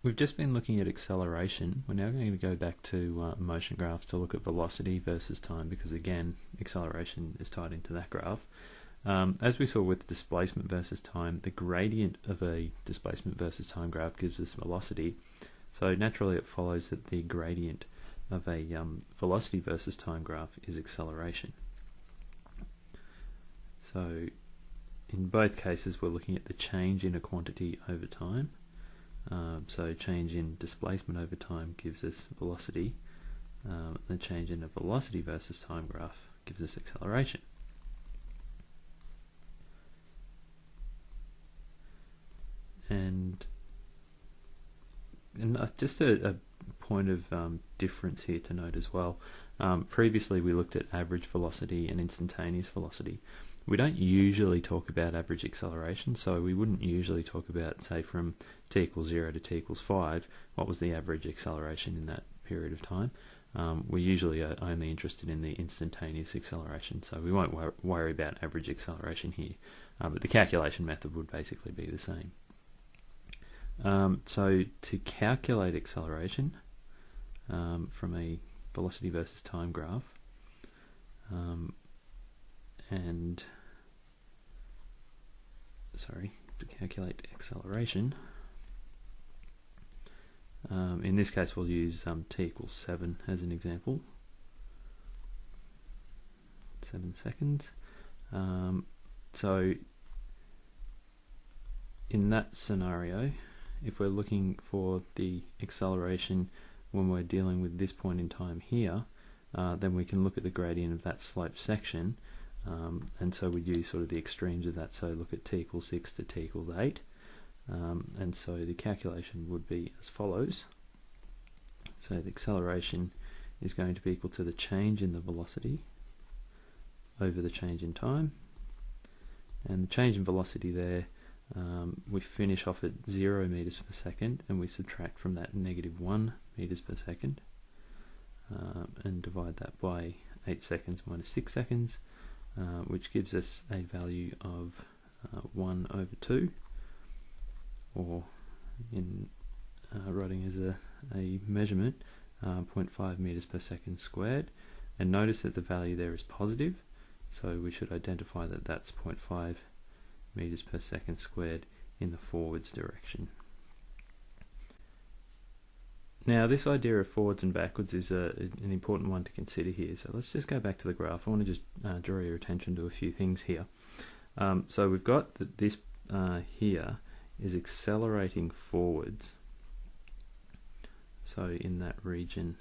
We've just been looking at acceleration. We're now going to go back to motion graphs to look at velocity versus time, because again, acceleration is tied into that graph. As we saw with displacement versus time, the gradient of a displacement versus time graph gives us velocity. So naturally it follows that the gradient of a velocity versus time graph is acceleration. So in both cases we're looking at the change in a quantity over time. So change in displacement over time gives us velocity. The change in a velocity versus time graph gives us acceleration. And just a point of difference here to note as well. Previously we looked at average velocity and instantaneous velocity. We don't usually talk about average acceleration, so we wouldn't usually talk about, say, from t equals 0 to t equals 5, what was the average acceleration in that period of time. We usually are only interested in the instantaneous acceleration, so we won't worry about average acceleration here, but the calculation method would basically be the same. So to calculate acceleration from a velocity versus time graph, to calculate acceleration, in this case we'll use t equals 7 as an example. 7 seconds. So in that scenario, if we're looking for the acceleration when we're dealing with this point in time here, then we can look at the gradient of that slope section, and so we use sort of the extremes of that, so look at t equals 6 to t equals 8, and so the calculation would be as follows. So the acceleration is going to be equal to the change in the velocity over the change in time, and the change in velocity there, we finish off at 0 meters per second, and we subtract from that -1 meters per second, and divide that by 8 seconds minus 6 seconds, which gives us a value of 1 over 2, or in writing as a measurement, 0.5 meters per second squared. And notice that the value there is positive, so we should identify that that's 0.5 meters per second squared in the forwards direction. Now this idea of forwards and backwards is an important one to consider here, so let's just go back to the graph. I want to just draw your attention to a few things here. So we've got that this here is accelerating forwards, so in that region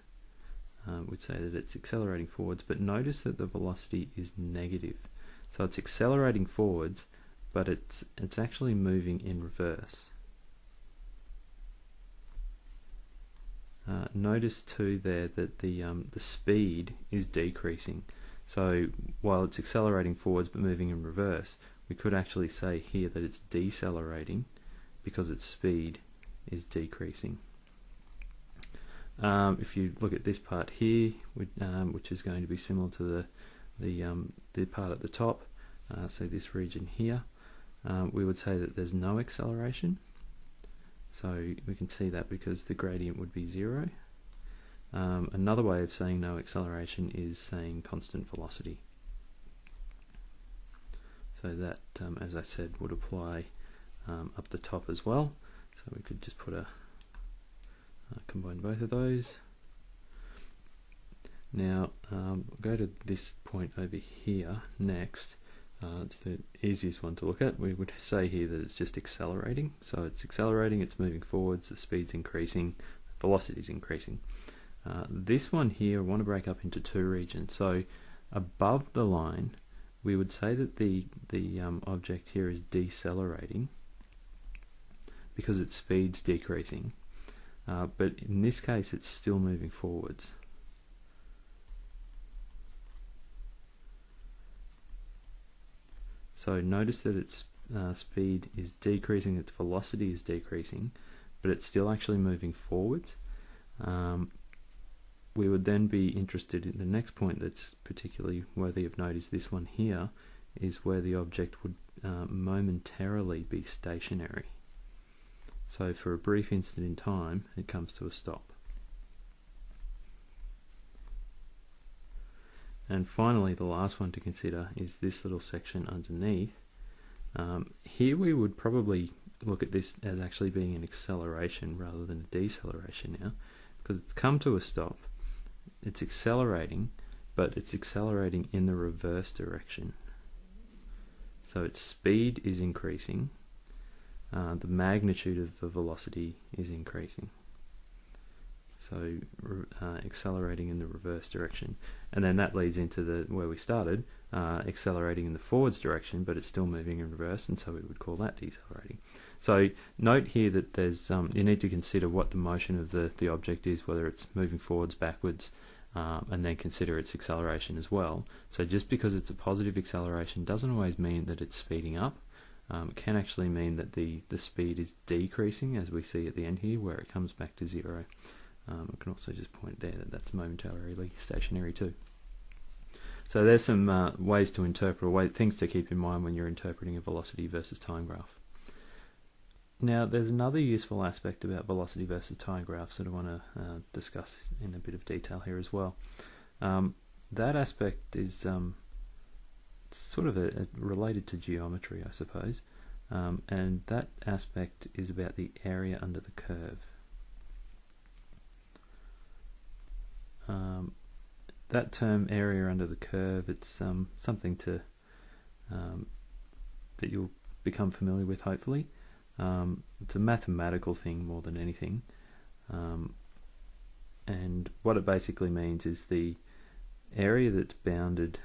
we'd say that it's accelerating forwards, but notice that the velocity is negative. So it's accelerating forwards, but it's actually moving in reverse. Notice too there that the speed is decreasing. So while it's accelerating forwards but moving in reverse, we could actually say here that it's decelerating because its speed is decreasing. If you look at this part here, which is going to be similar to the part at the top, so this region here, we would say that there's no acceleration. So we can see that because the gradient would be 0. Another way of saying no acceleration is saying constant velocity. So that, as I said, would apply up the top as well. So we could just put combine both of those. Now go to this point over here next. It's the easiest one to look at. We would say here that it's just accelerating. So it's accelerating, it's moving forwards, the speed's increasing, velocity is increasing. This one here I want to break up into two regions. So above the line, we would say that the object here is decelerating because its speed's decreasing. But in this case, it's still moving forwards. So notice that its speed is decreasing, its velocity is decreasing, but it's still actually moving forwards. We would then be interested in the next point that's particularly worthy of note, is this one here, is where the object would momentarily be stationary. So for a brief instant in time, it comes to a stop. And finally, the last one to consider is this little section underneath. Here we would probably look at this as actually being an acceleration rather than a deceleration now, because it's come to a stop. It's accelerating, but it's accelerating in the reverse direction. So its speed is increasing, the magnitude of the velocity is increasing. So accelerating in the reverse direction, and then that leads into where we started, accelerating in the forwards direction, but it's still moving in reverse, and so we would call that decelerating. So note here that there's you need to consider what the motion of the object is, whether it's moving forwards, backwards, and then consider its acceleration as well. So just because it's a positive acceleration doesn't always mean that it's speeding up. It can actually mean that the speed is decreasing, as we see at the end here, where it comes back to zero. I can also just point there that that's momentarily stationary too. So there's some ways to interpret, things to keep in mind when you're interpreting a velocity versus time graph. Now there's another useful aspect about velocity versus time graphs that I want to discuss in a bit of detail here as well. That aspect is sort of related to geometry, I suppose, and that aspect is about the area under the curve. That term, area under the curve, it's something to that you'll become familiar with, hopefully. It's a mathematical thing more than anything, and what it basically means is the area that's bounded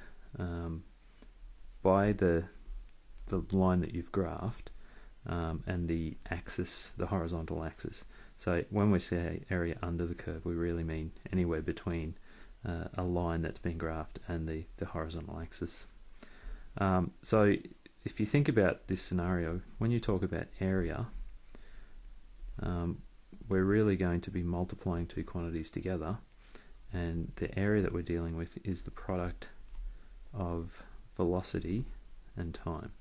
by the line that you've graphed and the axis, the horizontal axis. So when we say area under the curve, we really mean anywhere between a line that's been graphed and the horizontal axis. So if you think about this scenario, when you talk about area, we're really going to be multiplying two quantities together, and the area that we're dealing with is the product of velocity and time.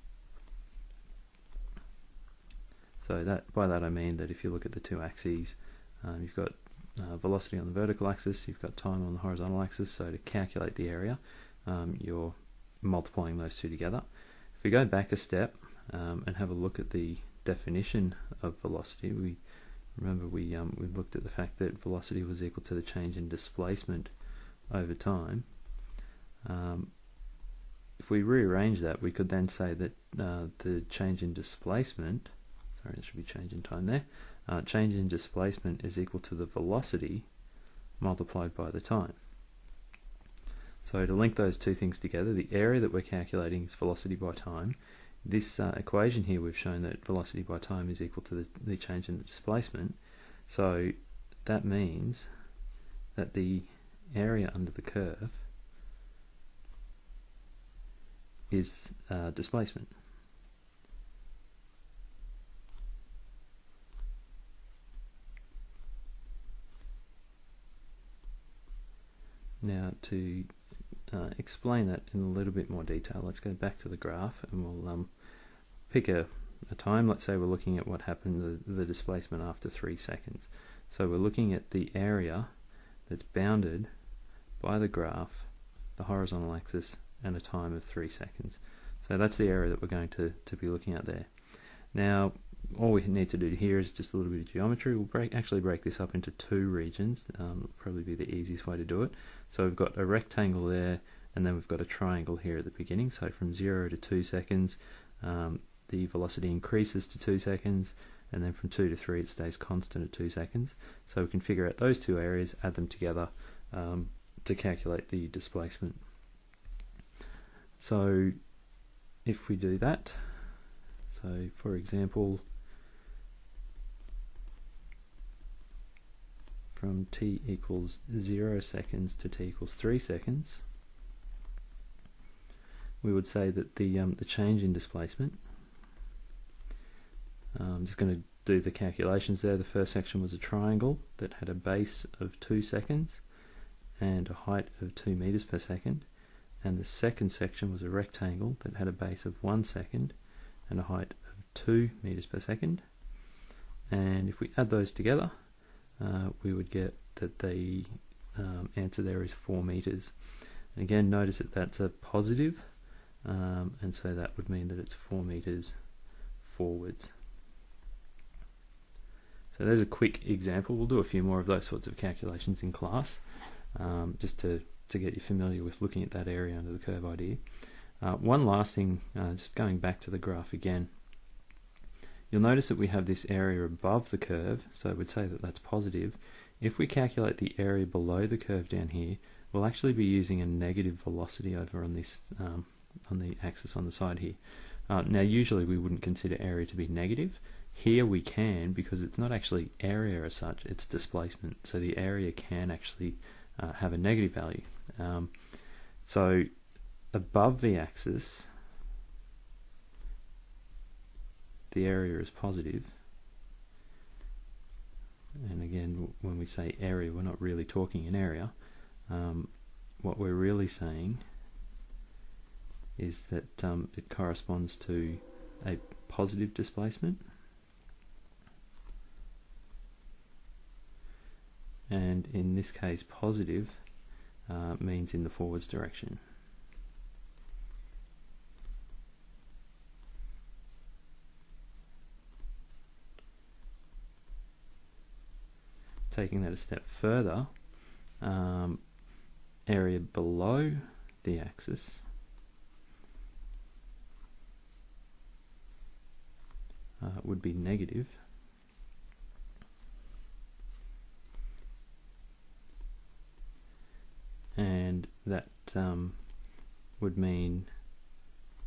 So by that I mean that if you look at the two axes, you've got velocity on the vertical axis, you've got time on the horizontal axis. So to calculate the area, you're multiplying those two together. If we go back a step and have a look at the definition of velocity, we looked at the fact that velocity was equal to the change in displacement over time. If we rearrange that, we could then say that the change in displacement, sorry, there should be change in time there, change in displacement is equal to the velocity multiplied by the time. So to link those two things together, the area that we're calculating is velocity by time. This equation here, we've shown that velocity by time is equal to the change in the displacement. So that means that the area under the curve is displacement. Now to explain that in a little bit more detail, let's go back to the graph and we'll pick a time. Let's say we're looking at what happened, the displacement after 3 seconds. So we're looking at the area that's bounded by the graph, the horizontal axis, and a time of 3 seconds. So that's the area that we're going to be looking at there. Now all we need to do here is just a little bit of geometry. We'll actually break this up into two regions. It'll probably be the easiest way to do it. So we've got a rectangle there, and then we've got a triangle here at the beginning. So from 0 to 2 seconds, the velocity increases to 2 seconds, and then from 2 to 3 it stays constant at 2 seconds. So we can figure out those two areas, add them together to calculate the displacement. So if we do that, so for example, from t equals 0 seconds to t equals 3 seconds, we would say that the change in displacement, I'm just going to do the calculations there. The first section was a triangle that had a base of 2 seconds and a height of 2 meters per second, and the second section was a rectangle that had a base of 1 second and a height of 2 meters per second, and if we add those together, we would get that the answer there is 4 meters. And again, notice that that's a positive, and so that would mean that it's 4 meters forwards. So there's a quick example. We'll do a few more of those sorts of calculations in class, just to get you familiar with looking at that area under the curve idea. One last thing, just going back to the graph again, you'll notice that we have this area above the curve, so I would say that that's positive. If we calculate the area below the curve down here, we'll actually be using a negative velocity over on this on the axis on the side here. Now usually we wouldn't consider area to be negative. Here we can, because it's not actually area as such, it's displacement. So the area can actually have a negative value. So above the axis, the area is positive. And again, when we say area, we're not really talking an area. What we're really saying is that it corresponds to a positive displacement, and in this case positive means in the forwards direction. Taking that a step further, area below the axis would be negative, and that would mean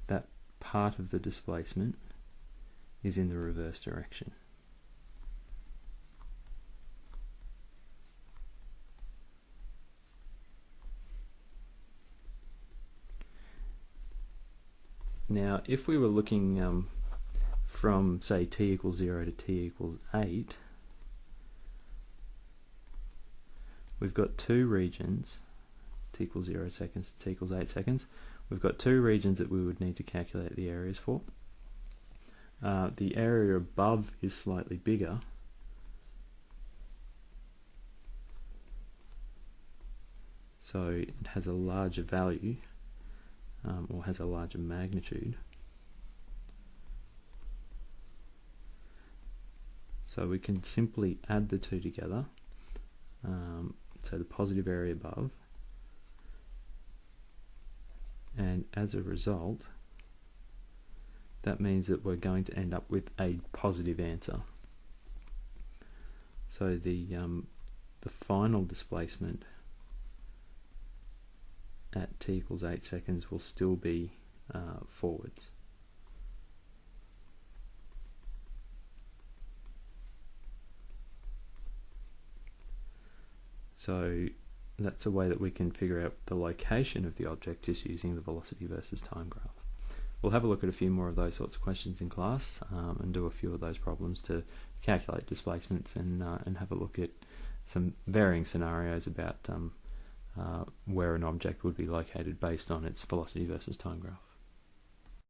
that part of the displacement is in the reverse direction. Now, if we were looking from, say, t equals 0 to t equals 8, we've got two regions, t equals 0 seconds to t equals 8 seconds. We've got two regions that we would need to calculate the areas for. The area above is slightly bigger, so it has a larger value, or has a larger magnitude. So we can simply add the two together, so the positive area above, and as a result that means that we're going to end up with a positive answer. So the final displacement at t equals 8 seconds will still be forwards. So that's a way that we can figure out the location of the object just using the velocity versus time graph. We'll have a look at a few more of those sorts of questions in class, and do a few of those problems to calculate displacements and have a look at some varying scenarios about where an object would be located based on its velocity versus time graph.